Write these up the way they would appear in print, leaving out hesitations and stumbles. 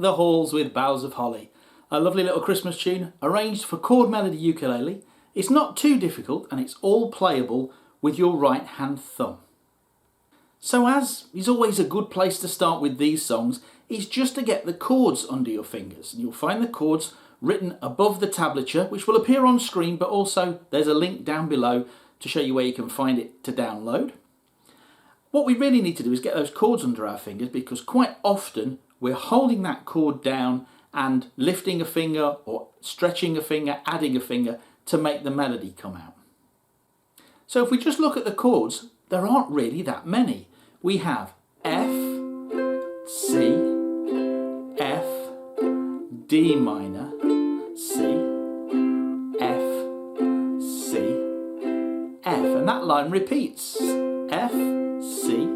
the halls with boughs of holly. A lovely little Christmas tune arranged for chord melody ukulele. It's not too difficult and it's all playable with your right hand thumb. So as is always a good place to start with these songs is just to get the chords under your fingers. And you'll find the chords written above the tablature, which will appear on screen, but also there's a link down below to show you where you can find it to download. What we really need to do is get those chords under our fingers, because quite often we're holding that chord down and lifting a finger or stretching a finger, adding a finger to make the melody come out. So if we just look at the chords, there aren't really that many. We have F, C, F, D minor, C, F, C, F, and that line repeats. F, C,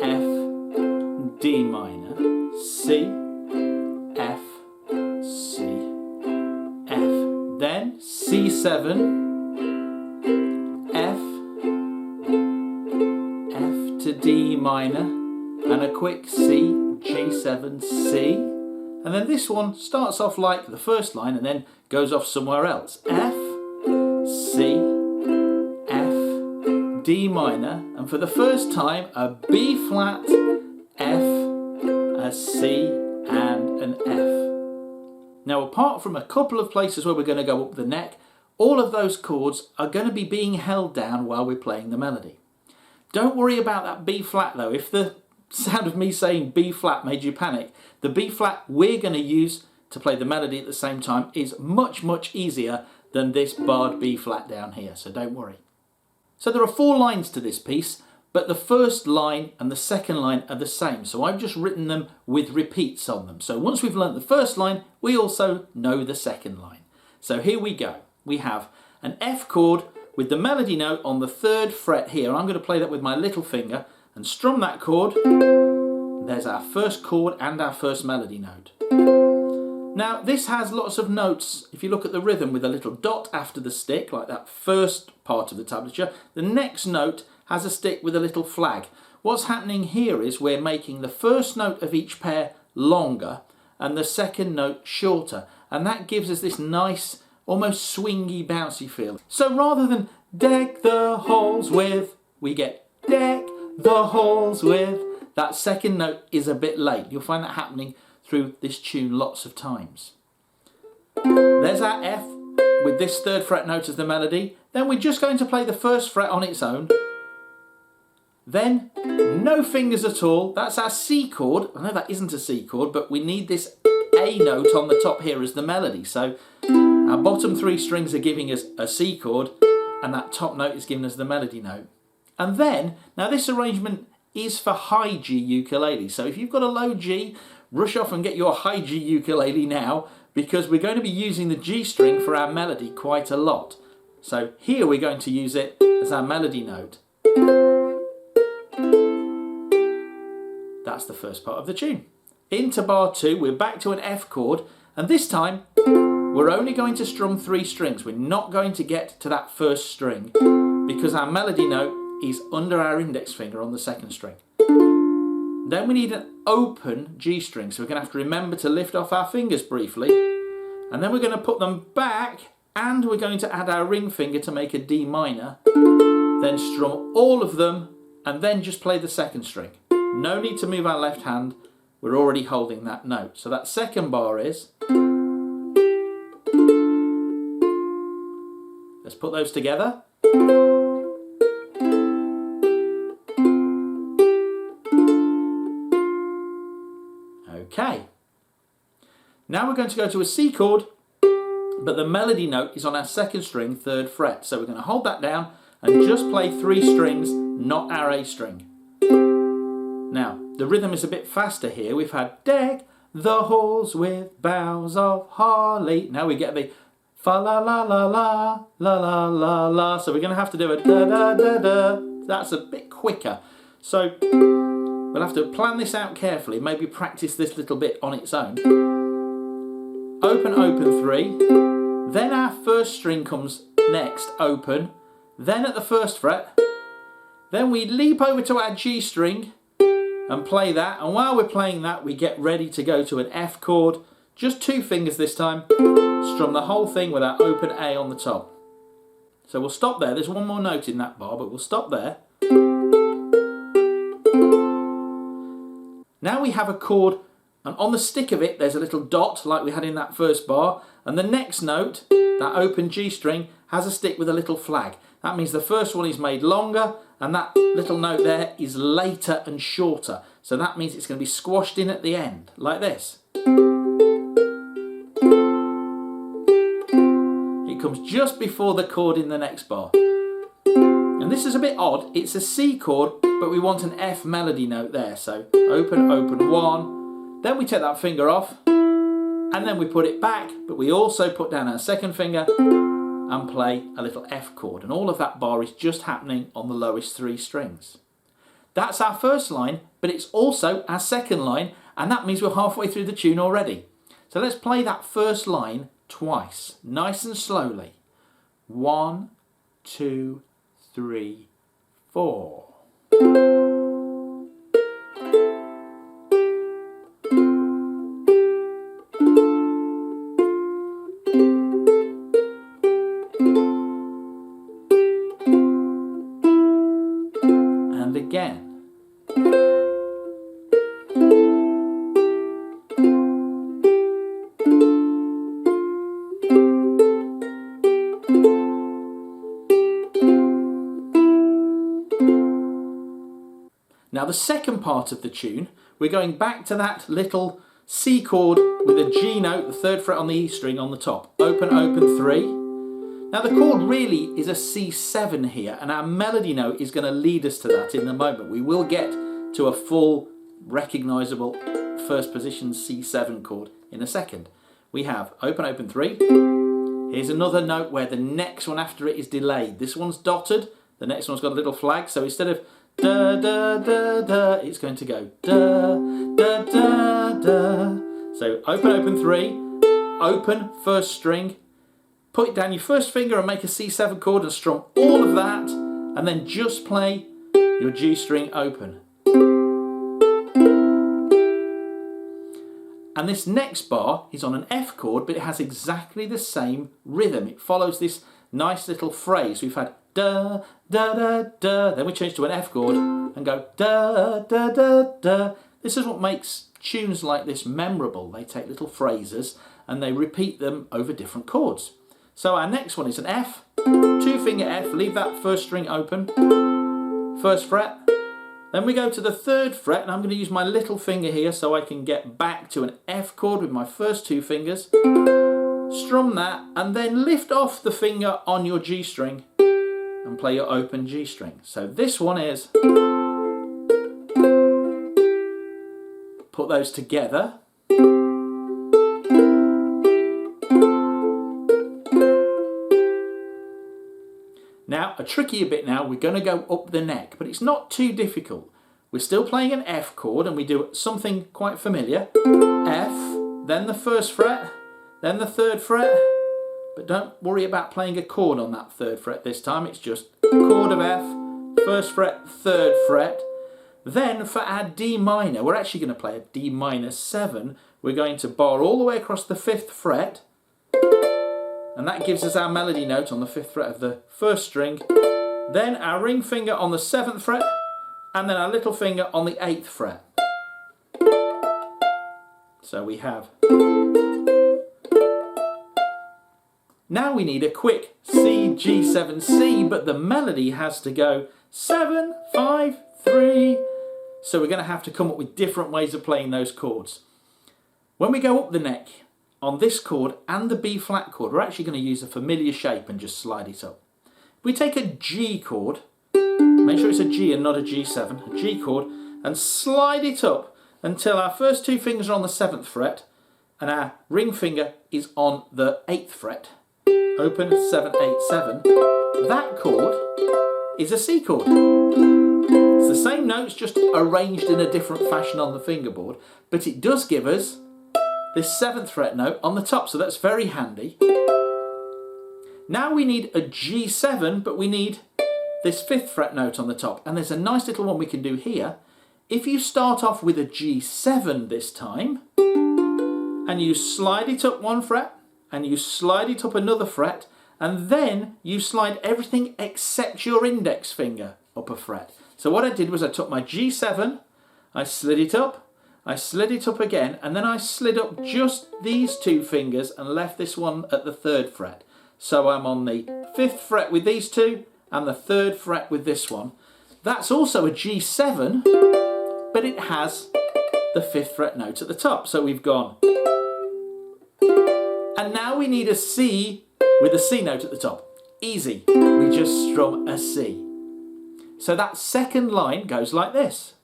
F, D minor, C, F, C, F. Then C7, F, F to D minor, and a quick C, G7, C. And then this one starts off like the first line and then goes off somewhere else. F, C, F, D minor, and for the first time a B flat, F, a C and an F. Now apart from a couple of places where we're going to go up the neck, all of those chords are going to be being held down while we're playing the melody. Don't worry about that B flat though. If the sound of me saying B flat made you panic, the B flat we're going to use to play the melody at the same time is much, much easier than this barred B flat down here, so don't worry. So there are 4 lines to this piece, but the first line and the second line are the same, so I've just written them with repeats on them. So once we've learnt the first line, we also know the second line. So here we go. We have an F chord with the melody note on the 3rd fret here. I'm going to play that with my little finger and strum that chord. There's our first chord and our first melody note. Now this has lots of notes. If you look at the rhythm with a little dot after the stick, like that first part of the tablature, the next note has a stick with a little flag. What's happening here is we're making the first note of each pair longer and the second note shorter, and that gives us this nice, almost swingy, bouncy feel. So rather than deck the halls with, we get deck the halls with. That second note is a bit late. You'll find that happening through this tune lots of times. There's our F with this 3rd fret note as the melody. Then we're just going to play the 1st fret on its own. Then no fingers at all. That's our C chord. I know that isn't a C chord, but we need this A note on the top here as the melody. So our bottom 3 strings are giving us a C chord, and that top note is giving us the melody note. And then, now this arrangement is for high G ukulele. So if you've got a low G, rush off and get your high G ukulele now, because we're going to be using the G string for our melody quite a lot. So here we're going to use it as our melody note. That's the first part of the tune. Into bar 2, we're back to an F chord, and this time we're only going to strum 3 strings. We're not going to get to that first string because our melody note is under our index finger on the 2nd string. Then we need an open G string, so we're going to have to remember to lift off our fingers briefly, and then we're going to put them back, and we're going to add our ring finger to make a D minor, then strum all of them, and then just play the 2nd string. No need to move our left hand, we're already holding that note. So that second bar is, let's put those together. Okay, now we're going to go to a C chord, but the melody note is on our 2nd string, 3rd fret. So we're going to hold that down and just play 3 strings, not our A string. Now, the rhythm is a bit faster here. We've had deck the halls with boughs of holly. Now we get the fa la la la la la la la la. So we're going to have to do a da da da da. That's a bit quicker. So we'll have to plan this out carefully. Maybe practice this little bit on its own. Open, open 3. Then our first string comes next, open. Then at the 1st fret. Then we leap over to our G string. and play that. And while we're playing that, we get ready to go to an F chord. Just 2 fingers this time. Strum the whole thing with our open A on the top. So we'll stop there. There's one more note in that bar, but we'll stop there. Now we have a chord, and on the stick of it there's a little dot like we had in that first bar, and the next note, that open G string, has a stick with a little flag. That means the first one is made longer and that little note there is later and shorter. So that means it's going to be squashed in at the end, like this. It comes just before the chord in the next bar. And this is a bit odd. It's a C chord, but we want an F melody note there. So open, open 1. Then we take that finger off, and then we put it back, but we also put down our second finger and play a little F chord. And all of that bar is just happening on the lowest 3 strings. That's our first line, but it's also our second line, and that means we're halfway through the tune already. So let's play that first line twice, nice and slowly. 1, 2, 3, 4. And again. Now the second part of the tune, we're going back to that little C chord with a G note, the 3rd fret on the E string on the top. Open, open 3. Now the chord really is a C7 here, and our melody note is going to lead us to that in a moment. We will get to a full recognisable first position C7 chord in a second. We have open, open 3. Here's another note where the next one after it is delayed. This one's dotted, the next one's got a little flag, so instead of da da da da, it's going to go da da da da. So open, open 3, open first string, put down your first finger and make a C7 chord and strum all of that, and then just play your G string open. And this next bar is on an F chord, but it has exactly the same rhythm. It follows this nice little phrase. We've had da, da, da, da. Then we change to an F chord and go da, da, da, da. This is what makes tunes like this memorable. They take little phrases and they repeat them over different chords. So our next one is an F, 2 finger F, leave that first string open, 1st fret. Then we go to the 3rd fret, and I'm going to use my little finger here so I can get back to an F chord with my first 2 fingers. Strum that, and then lift off the finger on your G string and play your open G string. So this one is, put those together. Now, a trickier bit now, we're going to go up the neck, but it's not too difficult. We're still playing an F chord, and we do something quite familiar. F, then the 1st fret, then the 3rd fret, but don't worry about playing a chord on that 3rd fret this time. It's just chord of F, 1st fret, 3rd fret. Then for our D minor, we're actually going to play a D minor 7. We're going to bar all the way across the 5th fret, and that gives us our melody note on the 5th fret of the 1st string. Then our ring finger on the 7th fret, and then our little finger on the 8th fret. So we have. Now we need a quick C, G7, C, but the melody has to go 7, 5, 3. So we're going to have to come up with different ways of playing those chords. When we go up the neck, on this chord and the B flat chord, we're actually going to use a familiar shape and just slide it up. If we take a G chord, make sure it's a G and not a G7, a G chord, and slide it up until our first 2 fingers are on the 7th fret and our ring finger is on the 8th fret. Open 7, 8, 7. That chord is a C chord. It's the same notes, just arranged in a different fashion on the fingerboard, but it does give us this 7th fret note on the top, so that's very handy. Now we need a G7, but we need this 5th fret note on the top, and there's a nice little one we can do here. If you start off with a G7 this time, and you slide it up 1 fret, and you slide it up another fret, and then you slide everything except your index finger up a fret. So what I did was I took my G7, I slid it up again, and then I slid up just these 2 fingers and left this one at the 3rd fret. So I'm on the 5th fret with these 2 and the 3rd fret with this one. That's also a G7, but it has the 5th fret note at the top. So we've gone. And now we need a C with a C note at the top. Easy. We just strum a C. So that second line goes like this.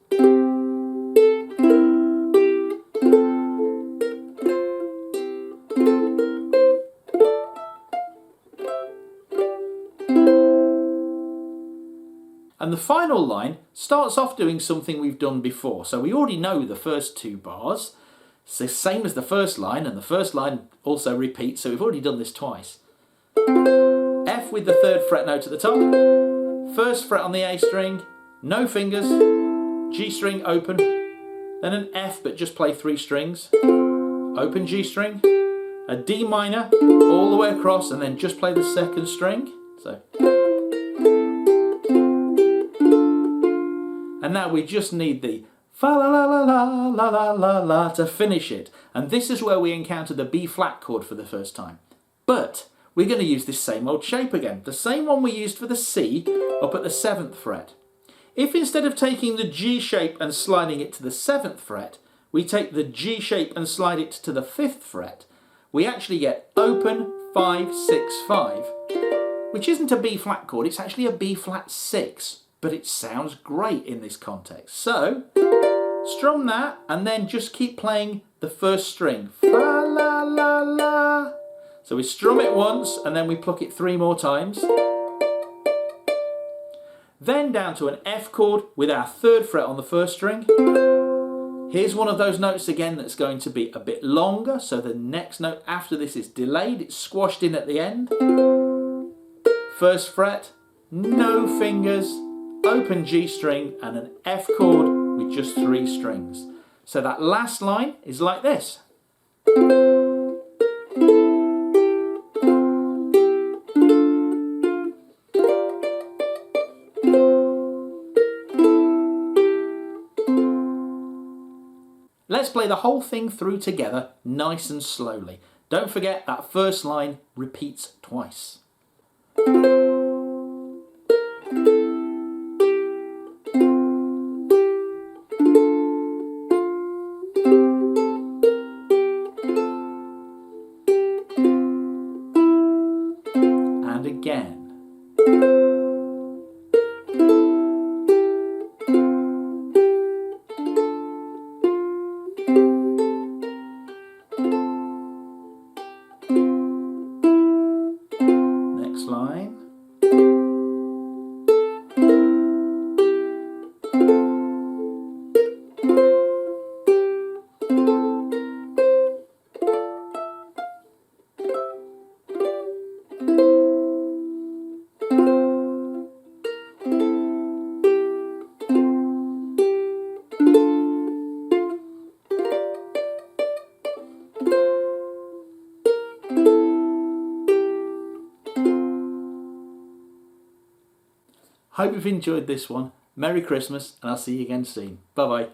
And the final line starts off doing something we've done before. So we already know the first 2 bars. It's the same as the first line, and the first line also repeats, so we've already done this twice. F with the 3rd fret note at the top, 1st fret on the A string, no fingers, G string open, then an F but just play 3 strings, open G string, a D minor all the way across, and then just play the 2nd string. So. And now we just need the fa la la la la la la la la to finish it. And this is where we encounter the B flat chord for the first time. But we're going to use this same old shape again. The same one we used for the C up at the 7th fret. If instead of taking the G shape and sliding it to the 7th fret, we take the G shape and slide it to the 5th fret, we actually get open 5, 6, 5, which isn't a B flat chord, it's actually a B flat 6. But it sounds great in this context. So, strum that and then just keep playing the 1st string. Fa la la la. So we strum it once and then we pluck it 3 more times. Then down to an F chord with our 3rd fret on the 1st string. Here's one of those notes again that's going to be a bit longer, so the next note after this is delayed, it's squashed in at the end. 1st fret, no fingers, open G string and an F chord with just 3 strings. So that last line is like this. Let's play the whole thing through together nice and slowly. Don't forget that first line repeats twice. And again. Next line. Hope you've enjoyed this one. Merry Christmas, and I'll see you again soon. Bye bye.